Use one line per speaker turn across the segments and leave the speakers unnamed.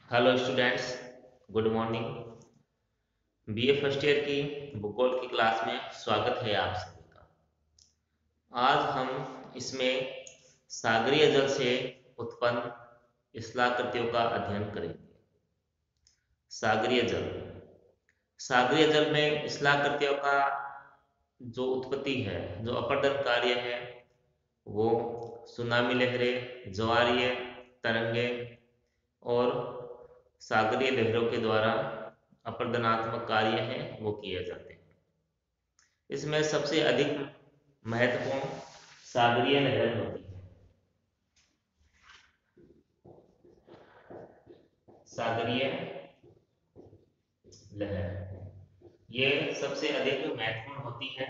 Hello students, good morning. BA first year की भूगोल की क्लास में स्वागत है आप सभी का। आज हम इसमें सागरीय जल से उत्पन्न स्थलाकृतियों का अध्ययन करेंगे। सागरीय जल सागरीय जल में स्थलाकृतियों का जो उत्पत्ति है, जो अपरदन कार्य है, वो सुनामी लहरें, ज्वारीय तरंगें और सागरीय लहरों के द्वारा अपरदनात्मक कार्य हैं वो किए जाते हैं। इसमें सबसे अधिक महत्वपूर्ण सागरीय लहर होती है। सागरीय लहर ये सबसे अधिक महत्वपूर्ण होती है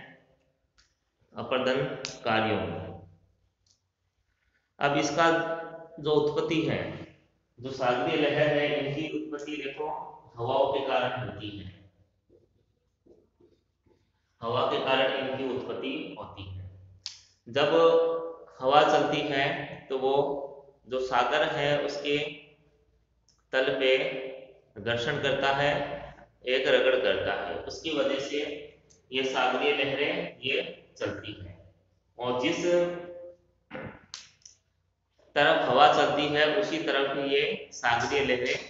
अपरदन कार्यों में। अब इसका जो उत्पत्ति है, जो सागरीय लहर है, इनकी उत्पत्ति देखो हवाओं के कारण होती है। हवा के कारण इनकी उत्पत्ति होती है। जब हवा चलती है तो वो जो सागर है उसके तल पे घर्षण करता है, एक रगड़ करता है। उसकी वजह से ये सागरीय लहरें ये चलती हैं और जिस तरफ हवा चलती है उसी तरफ ये सागरीय लहरें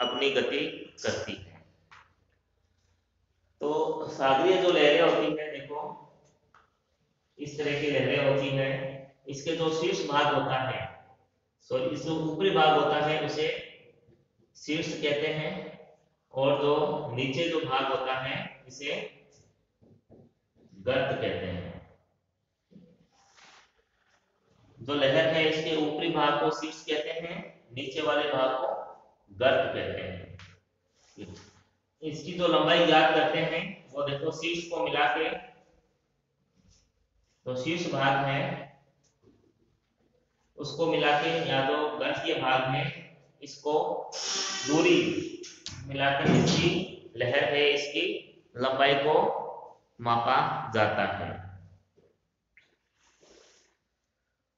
अपनी गति करती हैं। तो सागरीय जो लहरें होती हैं, देखो इस तरह की लहरें होती हैं। इसके जो शीर्ष भाग होता है, सॉरी, इस जो ऊपरी भाग होता है उसे शीर्ष कहते हैं और जो नीचे जो भाग होता है इसे गर्त कहते हैं। जो लहर है इसके ऊपरी भाग को शीर्ष कहते हैं, नीचे वाले भाग को गर्त कहते हैं। इसकी जो लंबाई ज्ञात करते हैं वो देखो शीर्ष को मिला के, तो शीर्ष भाग है उसको मिला के या जो गर्तीय भाग है इसको दूरी मिलाकर इसकी लहर है इसकी लंबाई को मापा जाता है।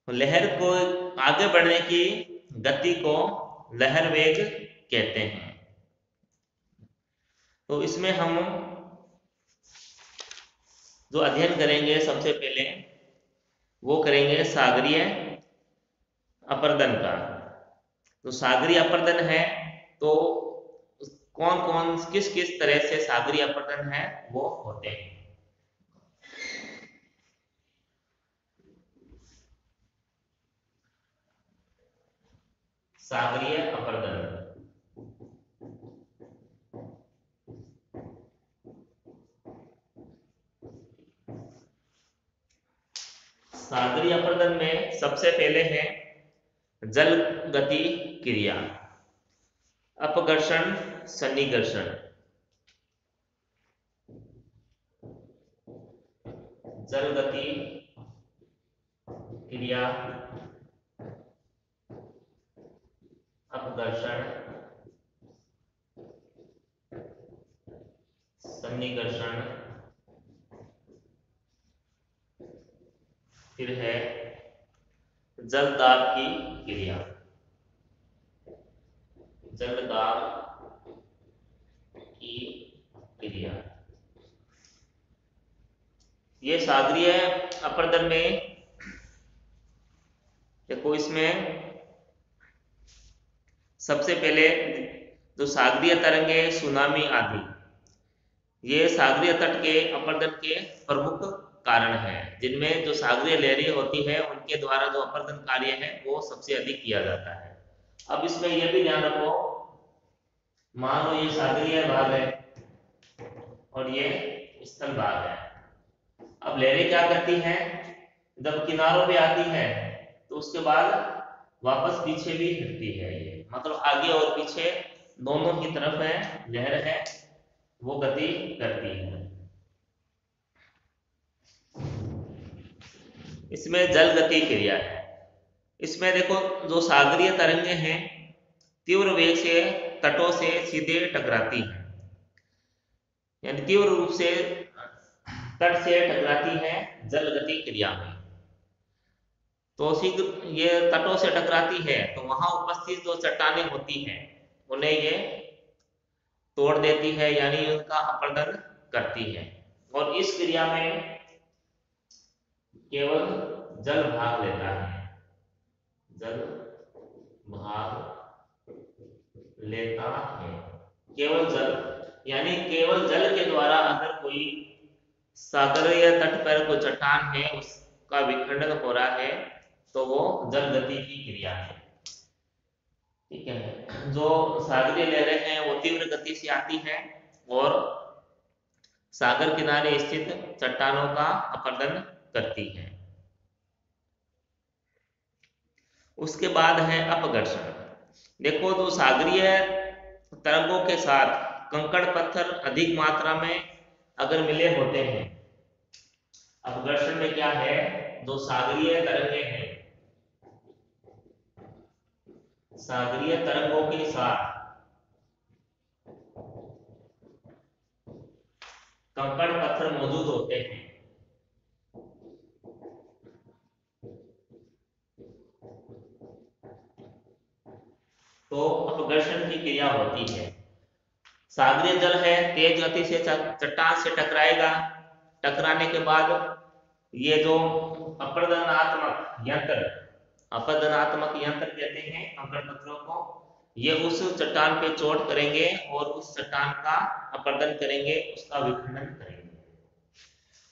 लहर को आगे बढ़ने की गति को लहर वेग कहते हैं। तो इसमें हम जो अध्ययन करेंगे सबसे पहले वो करेंगे सागरीय अपरदन का। तो सागरीय अपरदन है तो कौन कौन किस किस तरह से सागरीय अपरदन है वो होते हैं। सागरीय अपरदन सागरीय अपरदन में सबसे पहले है जल गति क्रिया, अपघर्षण, सन्निकर्षण। जल गति क्रिया, अपघर्षण, सन्निकर्षण, फिर है जल दाब की क्रिया। जल दाब की क्रिया ये सागरीय अपरदन में देखो इसमें सबसे पहले जो सागरीय तरंगे, सुनामी आदि, ये सागरीय तट के अपरदन के प्रमुख कारण है, जिनमें जो सागरीय लहरें होती है उनके द्वारा जो अपरदन कार्य है वो सबसे अधिक किया जाता है। अब इसमें यह भी ध्यान रखो, मान लो ये सागरीय भाग है और ये स्थल भाग है। अब लहरें क्या करती हैं, जब किनारों पे आती है तो उसके बाद वापस पीछे भी हटती है। ये मतलब आगे और पीछे दोनों की तरफ है लहर है वो गति करती है। इसमें जल गति क्रिया है। इसमें देखो जो सागरीय तरंगे हैं तीव्र वेग से तटों से सीधे टकराती हैं, यानी तीव्र रूप से तट से टकराती है जल गति क्रिया में। तो शीघ्र ये तटों से टकराती है तो वहां उपस्थित जो चट्टानें होती हैं उन्हें ये तोड़ देती है, यानी उनका अपरदन करती है। और इस क्रिया में केवल जल भाग लेता है, जल भाग लेता है, केवल जल, यानी केवल जल के द्वारा अगर कोई सागरीय तट पर कोई चट्टान है उसका विखंडन हो रहा है तो वो जल गति की क्रिया है। ठीक है, जो सागरीय लहरें हैं वो तीव्र गति से आती है और सागर किनारे स्थित चट्टानों का अपरदन करती है। उसके बाद है अपघर्षण। देखो, तो सागरीय तरंगों के साथ कंकड़ पत्थर अधिक मात्रा में अगर मिले होते हैं, अपघर्षण में क्या है, जो सागरीय तरंगे हैं, सागरीय तरंगों के साथ कंकड़ पत्थर मौजूद होते हैं, तो अपघर्षण की क्रिया होती है। सागरीय जल है, तेज गति से चट्टान से टकराएगा, टकराने के बाद ये जो अपरदनात्मक यंत्र कहते हैं कंकड़ पत्थरों को, ये उस चट्टान पे चोट करेंगे और उस चट्टान का अपरदन करेंगे, उसका विखंडन करेंगे।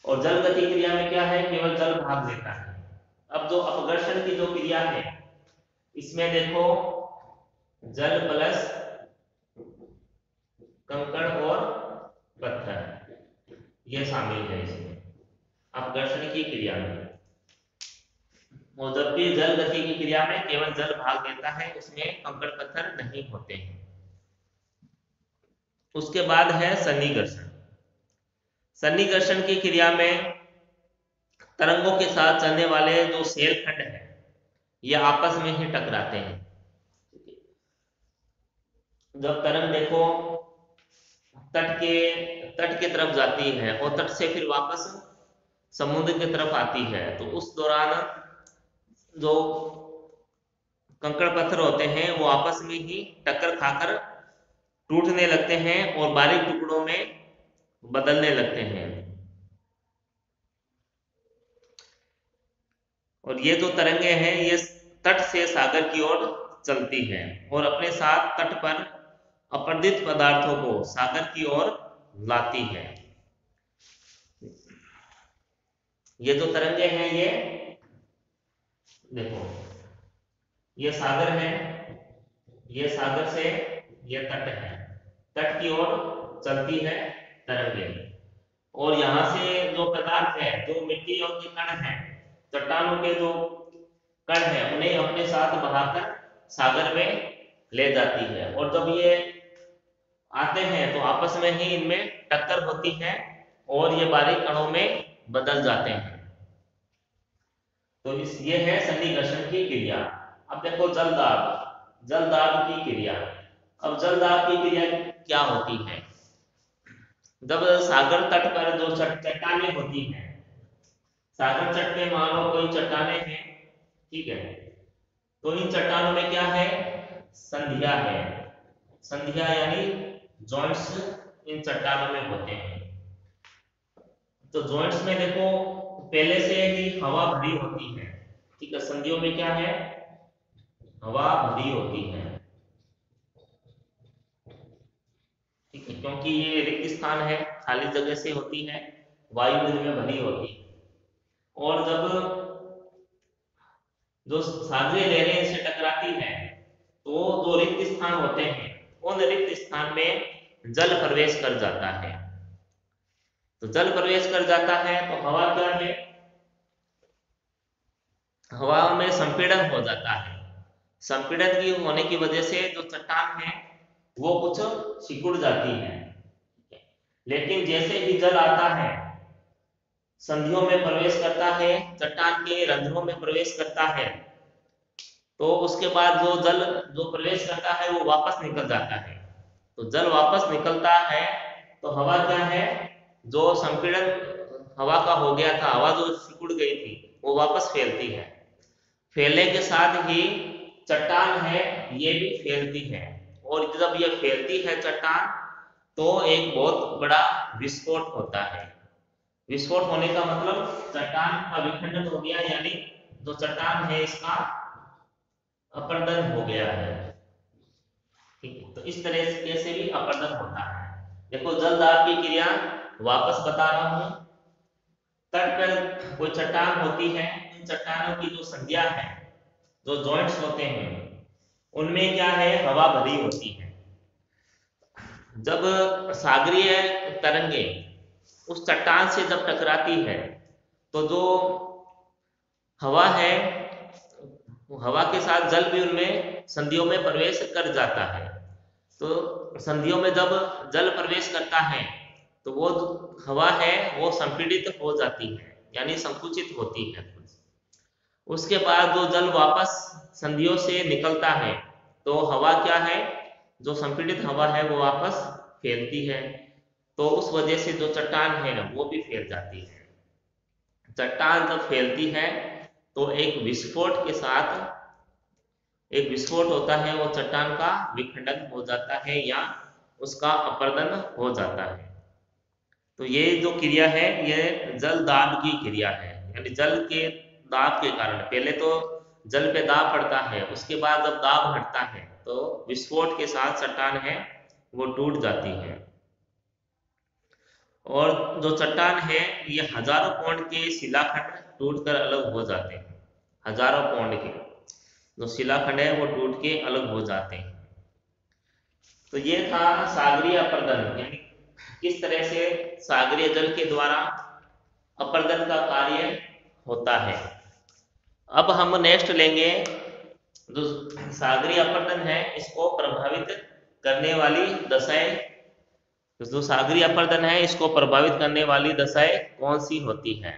और जल गति क्रिया में क्या है, केवल जल भाग लेता है। अब जो अपघर्षण की जो क्रिया है, इसमें देखो जल प्लस कंकड़ और पत्थर ये शामिल है इसमें अपघर्षण की क्रिया में। और जबकि जल गति की क्रिया में केवल जल भाग लेता है, उसमें कंकड़ पत्थर नहीं होते हैं। उसके बाद है सन्निकर्षण। सन्निकर्षण की क्रिया में तरंगों के साथ चलने वाले जो सेल खंड है ये आपस में ही टकराते हैं। जब तरंग देखो तट के तरफ जाती है और तट से फिर वापस समुद्र की तरफ आती है, तो उस दौरान जो कंकड़ पत्थर होते हैं वो आपस में ही टक्कर खाकर टूटने लगते हैं और बारीक टुकड़ों में बदलने लगते हैं। और ये जो तरंगे हैं ये तट से सागर की ओर चलती हैं और अपने साथ तट पर अपरदित पदार्थों को सागर की ओर लाती है। ये जो तरंगे हैं ये देखो, ये सागर है, ये सागर से ये तट है, तट की ओर चलती है तरंगे। और यहां से जो पदार्थ है, जो मिट्टी और के कण है, चट्टानों के जो कण है, उन्हें अपने साथ बहाकर सागर में ले जाती है। और जब ये आते हैं तो आपस में ही इनमें टक्कर होती है और ये बारीक कणों में बदल जाते हैं। तो ये है सन्निकर्षण की क्रिया। अब देखो जलदाब की क्रिया। अब जलदाब की क्रिया क्या होती है, जब सागर तट पर जो चट्टानें होती हैं, सागर तट पे मान लो कोई चट्टानें हैं, ठीक है, तो इन चट्टानों में क्या है, संधिया है, संधिया यानी जॉइंट्स इन चट्टानों में होते हैं। तो जॉइंट्स में देखो पहले से ही हवा भरी होती है, ठीक है, संधियों में क्या है, हवा भरी होती है, ठीक है, क्योंकि ये रिक्त स्थान है, खाली जगह से होती है, वायु इनमें भरी होती है। और जब जो सागरीय लहरें इनसे टकराती है तो जो रिक्त स्थान होते हैं उन रिक्त स्थान में जल प्रवेश कर जाता है। तो जल प्रवेश कर जाता है तो हवा क्या है, हवा में संपीड़न हो जाता है। संपीड़न की होने की वजह से जो चट्टान है वो कुछ सिकुड़ जाती है। लेकिन जैसे ही जल आता है, संधियों में प्रवेश करता है, चट्टान के रंध्रों में प्रवेश करता है, तो उसके बाद जो जल जो प्रवेश करता है वो वापस निकल जाता है। तो जल वापस निकलता है तो हवा क्या है, जो संपीड़न हवा का हो गया था, हवा जो सिकुड़ गई थी वो वापस फैलती है। फैलने के साथ ही चट्टान है ये भी फैलती है और जब ये फैलती है चट्टान तो एक बहुत बड़ा विस्फोट होता है। विस्फोट होने का मतलब चट्टान का विखंडन हो गया, यानी जो चट्टान है इसका अपरदन हो गया है। ठीक है, तो इस तरह से कैसे भी अपरदन होता है। देखो जल दाब की क्रिया वापस बता रहा हूं। तट पर कोई चट्टान होती है, इन चट्टानों की जो संध्या है, जो जॉइंट्स होते हैं, उनमें क्या है, हवा भरी होती है। जब सागरीय तरंगे उस चट्टान से जब टकराती है तो जो हवा है, हवा के साथ जल भी उनमें संधियों में प्रवेश कर जाता है। तो संधियों में जब जल प्रवेश करता है तो वो हवा है वो संपीड़ित हो जाती है, यानी संकुचित होती है। उसके बाद जो जल वापस संधियों से निकलता है तो हवा क्या है, जो संपीड़ित हवा है वो वापस फैलती है। तो उस वजह से जो चट्टान है वो भी फैल जाती है। चट्टान जब फैलती है तो एक विस्फोट के साथ एक विस्फोट होता है, वो चट्टान का विखंडन हो जाता है या उसका अपरदन हो जाता है। तो ये जो क्रिया है ये जल दाब की क्रिया है, यानी जल के दाब के कारण पहले तो जल पे दाब पड़ता है, उसके बाद जब दाब हटता है तो विस्फोट के साथ चट्टान है वो टूट जाती है। और जो चट्टान है ये हजारों पाउंड के शिलाखंड टूटकर अलग हो जाते हैं। हजारों पाउंड के जो शिलाखंड है वो टूट के अलग हो जाते हैं। तो ये था सागरीय अपरदन, यानी किस तरह से सागरीय जल के द्वारा अपरदन का कार्य होता है। अब हम नेक्स्ट लेंगे जो सागरीय अपरदन है इसको प्रभावित करने वाली दशाएं। जो सागरीय अपरदन है इसको प्रभावित करने वाली दशाएं कौन सी होती है।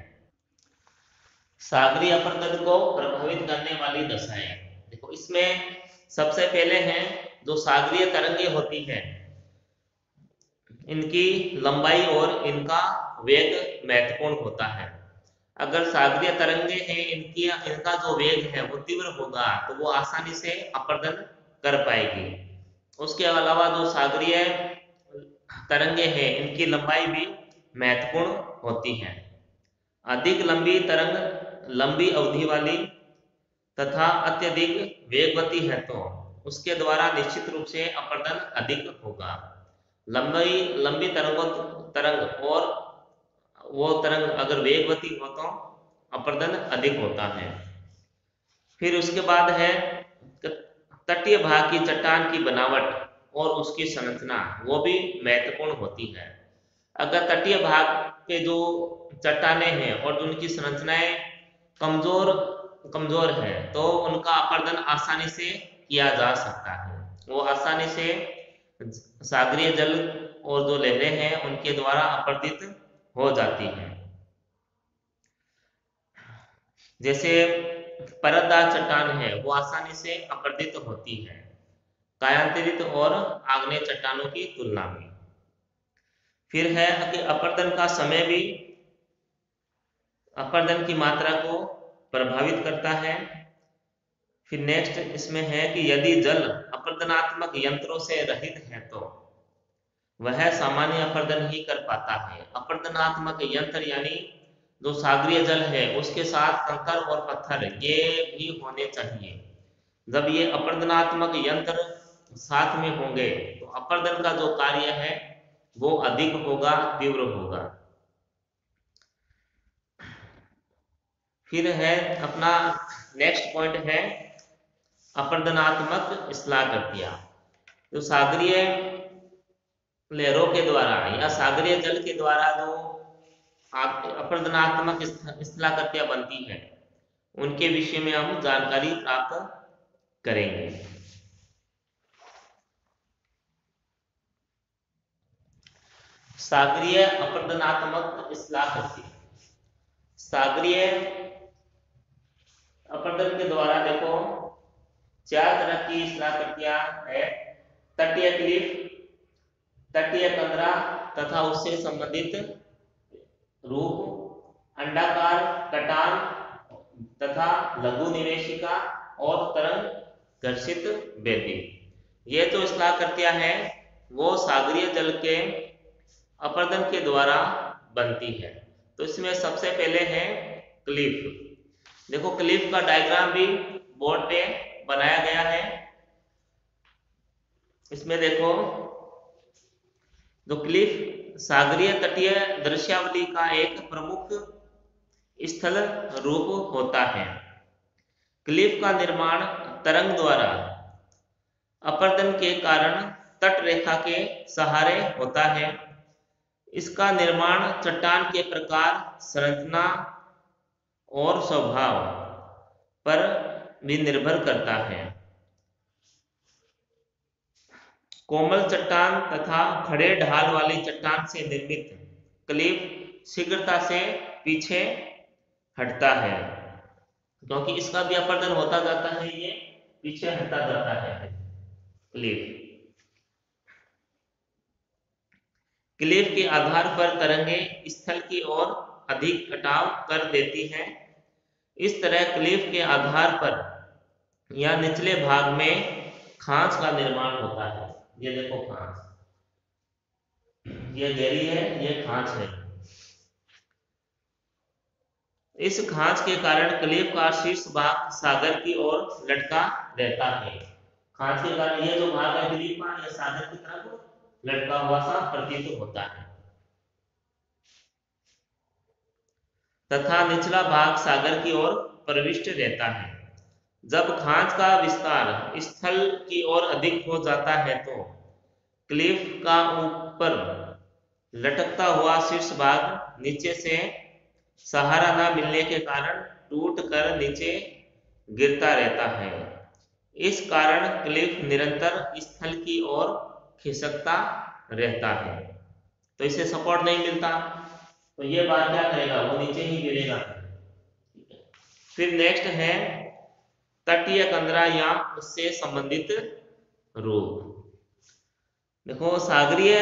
सागरीय अपरदन को प्रभावित करने वाली दशाएं, देखो इसमें सबसे पहले हैं जो सागरीय तरंगे होती हैं, इनकी लंबाई और इनका वेग महत्वपूर्ण होता है। अगर सागरीय तरंगे हैं, इनका जो वेग है वो तीव्र होगा तो वो आसानी से अपरदन कर पाएगी। उसके अलावा जो सागरीय तरंगे हैं इनकी लंबाई भी महत्वपूर्ण होती है। अधिक लंबी तरंग लंबी अवधि वाली तथा अत्यधिक वेगवती है तो उसके द्वारा निश्चित रूप से अपरदन अधिक होगा। लंबी लंबी तरंग और वो तरंग अगर वेगवती हो तो अपरदन अधिक होता है। फिर उसके बाद है तटीय भाग की चट्टान की बनावट और उसकी संरचना, वो भी महत्वपूर्ण होती है। अगर तटीय भाग पे जो चट्टानें हैं और जो उनकी संरचनाएं कमजोर कमजोर है तो उनका अपरदन आसानी से किया जा सकता है। वो आसानी से सागरीय जल और जो लहरें हैं उनके द्वारा अपरदित हो जाती हैं। जैसे परतदार चट्टान है वो आसानी से अपरदित होती है कायांतरित और आग्नेय चट्टानों की तुलना में। फिर है कि अपरदन का समय भी अपरदन की मात्रा को प्रभावित करता है। फिर नेक्स्ट इसमें है कि यदि जल अपरदनात्मक यंत्रों से रहित है तो वह सामान्य अपरदन ही कर पाता है। अपरदनात्मक यंत्र यानी जो सागरीय जल है उसके साथ कंकड़ और पत्थर ये भी होने चाहिए। जब ये अपरदनात्मक यंत्र साथ में होंगे तो अपरदन का जो कार्य है वो अधिक होगा, तीव्र होगा। फिर है अपना नेक्स्ट पॉइंट है अपरदनात्मक स्थलाकृतियां। जो सागरीय लहरों के द्वारा या सागरीय जल के द्वारा जो अपरदनात्मक स्थलाकृतियां बनती हैं उनके विषय में हम जानकारी प्राप्त करेंगे। सागरीय अपरदनात्मक स्थलाकृति, सागरीय अपरदन के द्वारा देखो चार तरह की स्थलाकृतियां है। तटीय क्लिफ, तटीय कंदरा तथा उससे संबंधित रूप, अंडाकार कटान तथा लघु निवेशिका और तरंग घर्षित बेदी। ये जो स्थलाकृतियां हैं वो सागरीय जल के अपरदन के द्वारा बनती है। तो इसमें सबसे पहले है क्लिफ। देखो क्लिफ का डायग्राम भी बोर्ड पे बनाया गया है। इसमें देखो जो क्लिफ सागरीय तटीय दृश्यावली का एक प्रमुख स्थल रूप होता है। क्लिफ का निर्माण तरंग द्वारा अपरदन के कारण तट रेखा के सहारे होता है। इसका निर्माण चट्टान के प्रकार, संरचना और स्वभाव पर भी निर्भर करता है। कोमल चट्टान तथा खड़े ढाल वाली चट्टान से निर्मित क्लिफ शीघ्रता से पीछे हटता है, क्योंकि इसका भी अपरदन होता जाता है, ये पीछे हटता जाता है। क्लिफ के आधार पर तरंगें स्थल की ओर अधिक कटाव कर देती हैं। इस तरह क्लिफ के आधार पर या निचले भाग में खांच का निर्माण होता है। ये देखो खांच, ये गहरी है, ये खांच है। इस खांच के कारण क्लिफ का शीर्ष भाग सागर की ओर लटका रहता है। खांच के कारण ये जो भाग है क्लिफ का, ये सागर की तरफ लटका हुआ सा प्रतीत होता है तथा निचला भाग सागर की ओर प्रविष्ट रहता है। जब खांच का विस्तार स्थल की ओर अधिक हो जाता है तो क्लिफ का ऊपर लटकता हुआ शीर्ष भाग नीचे से सहारा न मिलने के कारण टूट कर नीचे गिरता रहता है। इस कारण क्लिफ निरंतर स्थल की ओर खिसकता रहता है, तो इसे सपोर्ट नहीं मिलता, तो ये बात क्या करेगा, वो नीचे ही गिरेगा। फिर नेक्स्ट है तटीय कंदरा या उससे संबंधित रूप। देखो सागरीय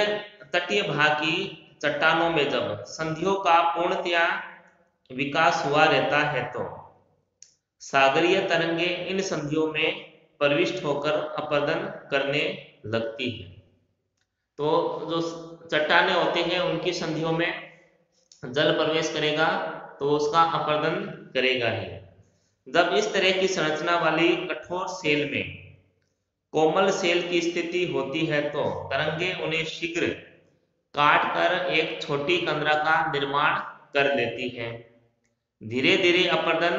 तटीय भाग की चट्टानों में जब संधियों का पूर्णतया विकास हुआ रहता है तो सागरीय तरंगे इन संधियों में प्रविष्ट होकर अपरदन करने लगती है। तो जो चट्टानें होते हैं उनकी संधियों में जल प्रवेश करेगा तो उसका अपरदन करेगा ही। जब इस तरह की संरचना वाली कठोर सेल में कोमल सेल की स्थिति होती है तो तरंगे उन्हें शीघ्र काट कर एक छोटी कंदरा का निर्माण कर देती है। धीरे धीरे अपरदन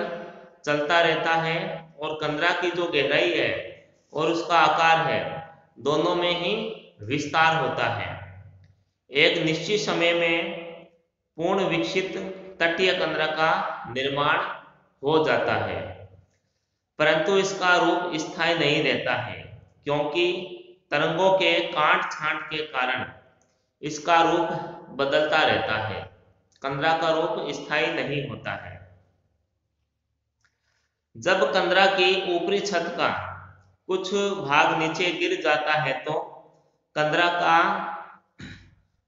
चलता रहता है और कंदरा की जो गहराई है और उसका आकार है दोनों में ही विस्तार होता है। एक निश्चित समय में पूर्ण विकसित तटीय कंदरा का निर्माण हो जाता है, परंतु इसका रूप स्थायी नहीं रहता है, क्योंकि तरंगों के काट छांट के कारण इसका रूप बदलता रहता है। कंदरा का रूप स्थायी नहीं होता है। जब कंदरा की ऊपरी छत का कुछ भाग नीचे गिर जाता है तो कंदरा का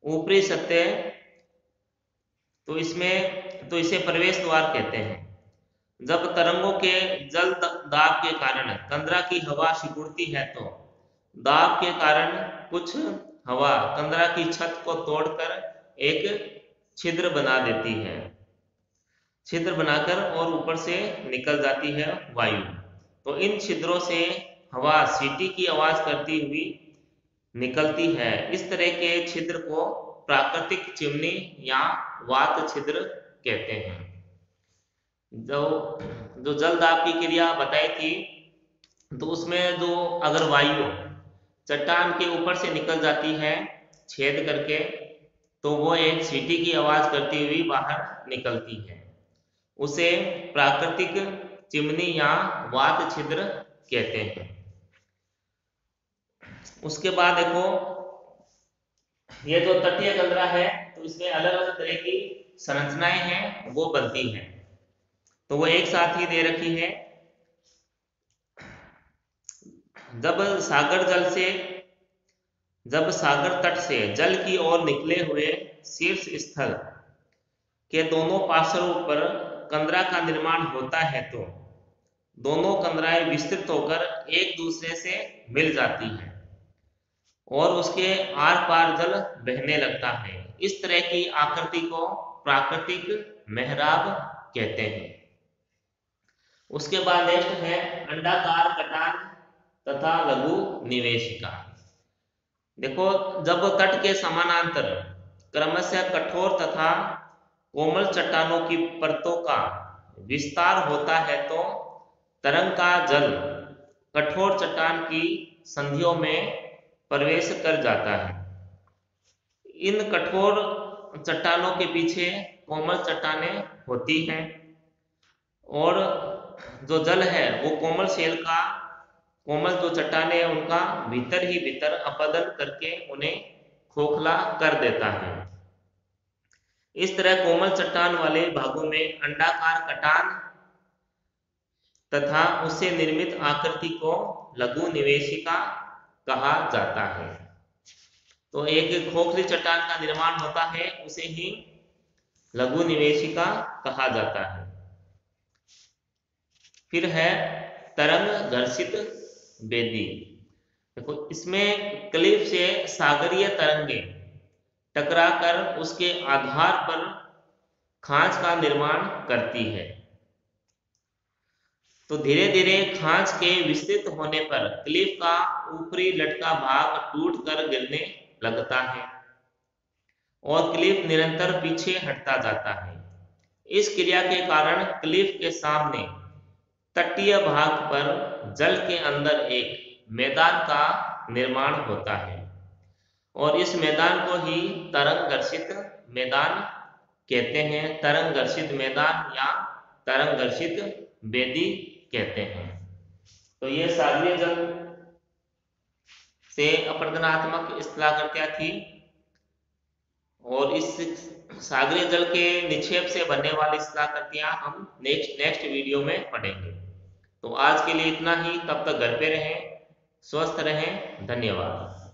ऊपरी सतह तो इसे प्रवेश द्वार कहते हैं। जब तरंगों के जल दाब के कारण कंदरा की हवा सिकुड़ती है तो दाब के कारण कुछ हवा कंदरा की छत को तोड़कर एक छिद्र बना देती है, छिद्र बनाकर और ऊपर से निकल जाती है वायु। तो इन छिद्रों से हवा सीटी की आवाज करती हुई निकलती है। इस तरह के छिद्र को प्राकृतिक चिमनी या वात छिद्र कहते हैं। जो जल दाब की क्रिया बताई थी तो उसमें जो अगर वायु चट्टान के ऊपर से निकल जाती है छेद करके तो वो एक सीटी की आवाज करती हुई बाहर निकलती है, उसे प्राकृतिक चिमनी या वात छिद्र कहते हैं। उसके बाद देखो ये जो तटीय कंदरा है तो इसमें अलग अलग तरह की संरचनाएं हैं वो बनती हैं, तो वो एक साथ ही दे रखी है। जब सागर तट से जल की ओर निकले हुए शीर्ष स्थल के दोनों पार्श्वों पर कंदरा का निर्माण होता है तो दोनों कंदराएं विस्तृत होकर एक दूसरे से मिल जाती हैं। और उसके आर पार जल बहने लगता है। इस तरह की आकृति को प्राकृतिक मेहराब कहते हैं। उसके बाद नेक्स्ट है अंडाकार कटान तथा लघु निवेशिका। देखो, जब तट के समानांतर क्रमशः कठोर तथा कोमल चट्टानों की परतों का विस्तार होता है तो तरंग का जल कठोर चट्टान की संधियों में प्रवेश कर जाता है। इन कठोर चट्टानों के पीछे कोमल चट्टानें होती हैं और जो जल है वो कोमल शेल का, कोमल जो चट्टानें हैं उनका भीतर ही भीतर अपरदन करके उन्हें खोखला कर देता है। इस तरह कोमल चट्टान वाले भागों में अंडाकार कटान तथा उससे निर्मित आकृति को लघु निवेशिका कहा जाता है। तो एक खोखली चट्टान का निर्माण होता है, उसे ही लघु निवेशिका कहा जाता है। फिर है तरंग घर्षित बेदी। देखो, इसमें क्लिफ से सागरीय तरंगें टकराकर उसके आधार पर खांच का निर्माण करती है। तो धीरे धीरे खांच के विस्तृत होने पर क्लिफ का ऊपरी लटका भाग टूटकर गिरने लगता है और क्लिफ निरंतर पीछे हटता जाता है। इस क्रिया के कारण क्लिफ के सामने तटीय भाग पर जल के अंदर एक मैदान का निर्माण होता है और इस मैदान को ही तरंग घर्षित मैदान कहते हैं। तरंग घर्षित मैदान या तरंग घर्षित बेदी कहते हैं। तो ये सागरीय जल से अपरदनात्मक स्थलाकृतियां थी और इस सागरीय जल के निक्षेप से बनने वाली स्थलाकृतियां हम नेक्स्ट वीडियो में पढ़ेंगे। तो आज के लिए इतना ही। तब तक घर पे रहें, स्वस्थ रहें। धन्यवाद।